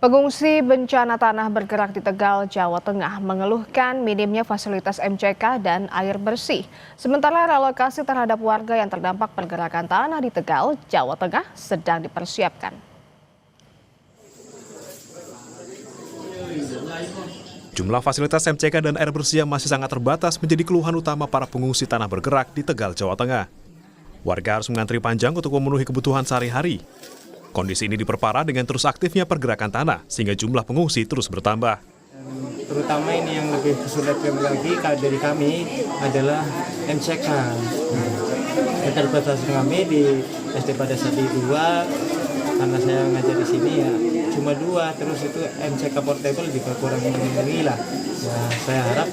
Pengungsi bencana tanah bergerak di Tegal, Jawa Tengah mengeluhkan minimnya fasilitas MCK dan air bersih. Sementara relokasi terhadap warga yang terdampak pergerakan tanah di Tegal, Jawa Tengah sedang dipersiapkan. Jumlah fasilitas MCK dan air bersih yang masih sangat terbatas menjadi keluhan utama para pengungsi tanah bergerak di Tegal, Jawa Tengah. Warga harus mengantri panjang untuk memenuhi kebutuhan sehari-hari. Kondisi ini diperparah dengan terus aktifnya pergerakan tanah, sehingga jumlah pengungsi terus bertambah. Terutama ini yang lebih kesulitan lagi dari kami adalah MCK. Keterbatasan kami di SD pada saat 2, karena saya ngajar di sini ya cuma 2, terus itu MCK portable juga kurang memenuhi lah. Ya, saya harap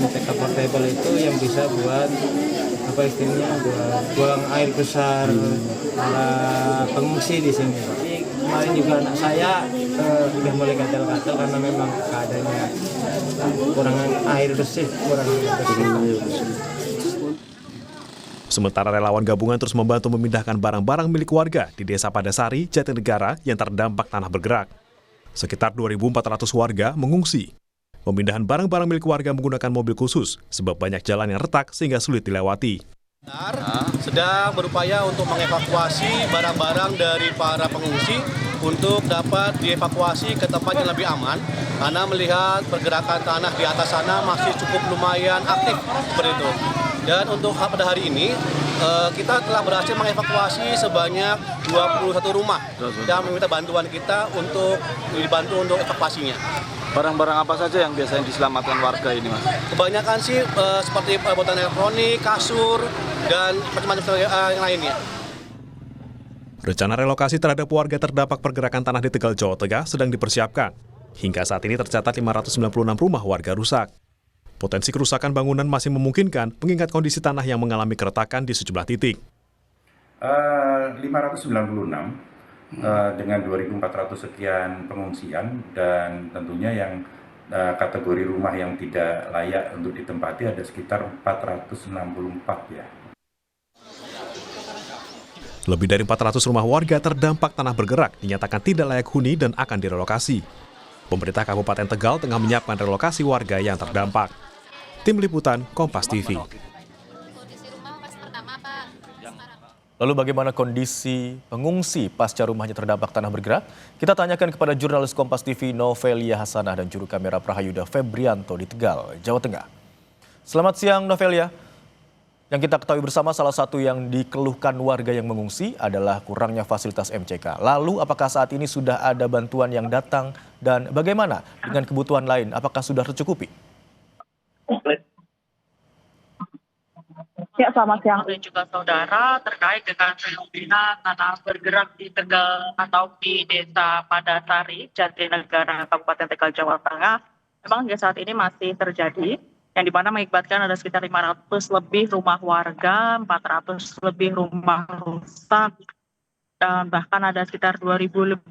MCK portable itu yang bisa buat apa istilahnya buat buang air besar para pengungsi di sini. Jadi kemarin juga anak saya udah mulai gatal-gatal karena memang keadaannya kurang air bersih, Sementara relawan gabungan terus membantu memindahkan barang-barang milik warga di Desa Padasari, Jatinegara yang terdampak tanah bergerak. Sekitar 2.400 warga mengungsi. Pemindahan barang-barang milik warga menggunakan mobil khusus sebab banyak jalan yang retak sehingga sulit dilewati. Sedang berupaya untuk mengevakuasi barang-barang dari para pengungsi untuk dapat dievakuasi ke tempat yang lebih aman karena melihat pergerakan tanah di atas sana masih cukup lumayan aktif seperti itu. Dan untuk pada hari ini kita telah berhasil mengevakuasi sebanyak 21 rumah dan meminta bantuan kita untuk dibantu untuk evakuasinya. Barang-barang apa saja yang biasanya diselamatkan warga ini, Mas? Kebanyakan sih seperti perabotan elektronik, kasur, dan macam-macam yang lainnya. Rencana relokasi terhadap warga terdampak pergerakan tanah di Tegal, Jawa Tengah sedang dipersiapkan. Hingga saat ini tercatat 596 rumah warga rusak. Potensi kerusakan bangunan masih memungkinkan mengingat kondisi tanah yang mengalami keretakan di sejumlah titik. 596 dengan 2.400 sekian pengungsian dan tentunya yang kategori rumah yang tidak layak untuk ditempati ada sekitar 464 ya. Lebih dari 400 rumah warga terdampak tanah bergerak dinyatakan tidak layak huni dan akan direlokasi. Pemerintah Kabupaten Tegal tengah menyiapkan relokasi warga yang terdampak. Tim Liputan Kompas TV. Lalu bagaimana kondisi pengungsi pasca rumahnya terdampak tanah bergerak? Kita tanyakan kepada jurnalis Kompas TV Novelia Hasanah dan juru kamera Prahayuda Febrianto di Tegal, Jawa Tengah. Selamat siang Novelia. Yang kita ketahui bersama salah satu yang dikeluhkan warga yang mengungsi adalah kurangnya fasilitas MCK. Lalu apakah saat ini sudah ada bantuan yang datang dan bagaimana dengan kebutuhan lain? Apakah sudah tercukupi? Ya, selamat siang dan juga saudara, terkait dengan fenomena tanah bergerak di Tegal atau di Desa Padasari, Jatinegara, Kabupaten Tegal, Jawa Tengah, memang hingga saat ini masih terjadi, yang dimana mengakibatkan ada sekitar 500 lebih rumah warga, 400 lebih rumah rusak, dan bahkan ada sekitar 2.400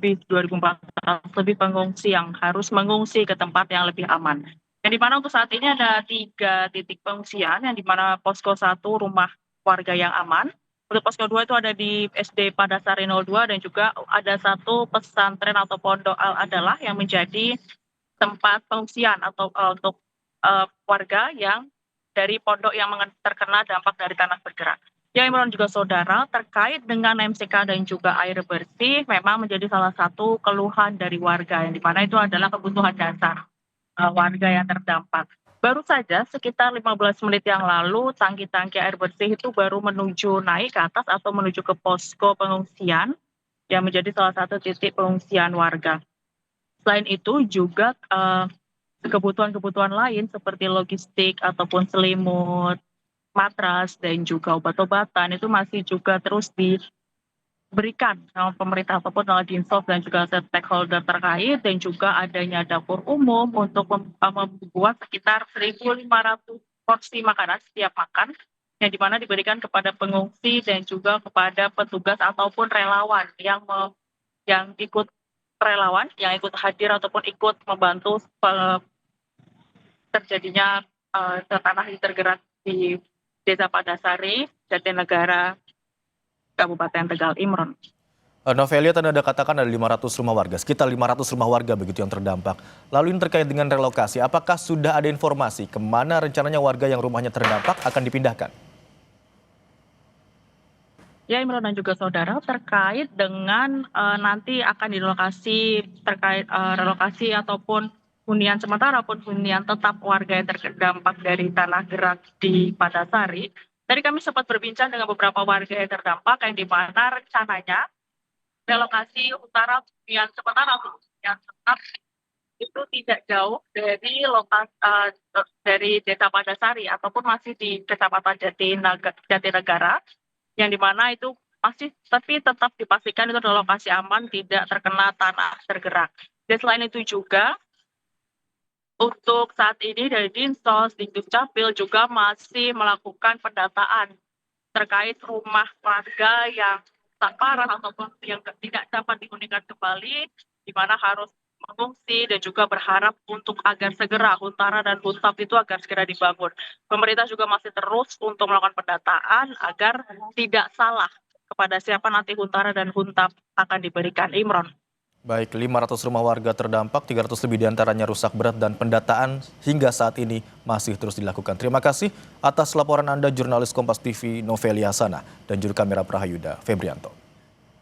lebih pengungsi yang harus mengungsi ke tempat yang lebih aman. Yang dimana untuk saat ini ada 3 titik pengungsian, yang dimana posko 1 rumah warga yang aman. Untuk posko 2 itu ada di SD Padasari 02 dan juga ada 1 pesantren atau pondok Al-Adalah yang menjadi tempat pengungsian atau untuk warga yang dari pondok yang terkena dampak dari tanah bergerak. Ya, Imran juga saudara, terkait dengan MCK dan juga air bersih memang menjadi salah satu keluhan dari warga, yang dimana itu adalah kebutuhan dasar warga yang terdampak. Baru saja sekitar 15 menit yang lalu tangki-tangki air bersih itu baru menuju naik ke atas atau menuju ke posko pengungsian yang menjadi salah satu titik pengungsian warga. Selain itu juga kebutuhan-kebutuhan lain seperti logistik ataupun selimut, matras dan juga obat-obatan itu masih juga terus diberikan sama pemerintah ataupun oleh Dinsos dan juga stakeholder terkait, dan juga adanya dapur umum untuk membuat sekitar 1.500 porsi makanan setiap makan yang dimana diberikan kepada pengungsi dan juga kepada petugas ataupun relawan yang ikut hadir ataupun ikut membantu terjadinya tanah yang tergerak di Desa Padasari, Jatinegara, Kabupaten Tegal, Imron. Novelia, tadi Anda katakan ada 500 rumah warga, sekitar 500 rumah warga begitu yang terdampak. Lalu ini terkait dengan relokasi, apakah sudah ada informasi kemana rencananya warga yang rumahnya terdampak akan dipindahkan? Ya, Imron dan juga saudara, terkait dengan nanti akan direlokasi terkait relokasi ataupun hunian sementara ataupun hunian tetap warga yang terdampak dari tanah gerak di Padasari. Tadi kami sempat berbincang dengan beberapa warga yang terdampak yang di mana rencananya relokasi utara hunian sementara atau hunian tetap itu tidak jauh dari dari Desa Padasari ataupun masih di Kecamatan Jatinegara, yang dimana itu masih tapi tetap dipastikan itu adalah lokasi aman, tidak terkena tanah bergerak. Dan selain itu juga untuk saat ini dari Dinsos, Dukcapil juga masih melakukan pendataan terkait rumah warga yang tak parah ataupun yang tidak dapat dihunikan kembali, di mana harus mengungsi dan juga berharap untuk agar segera Huntara dan Huntap itu agar segera dibangun. Pemerintah juga masih terus untuk melakukan pendataan agar tidak salah kepada siapa nanti Huntara dan Huntap akan diberikan. Imron. Baik, 500 rumah warga terdampak, 300 lebih diantaranya rusak berat dan pendataan hingga saat ini masih terus dilakukan. Terima kasih atas laporan Anda, jurnalis Kompas TV Novelia Hasanah dan juru kamera Prahayuda Febrianto.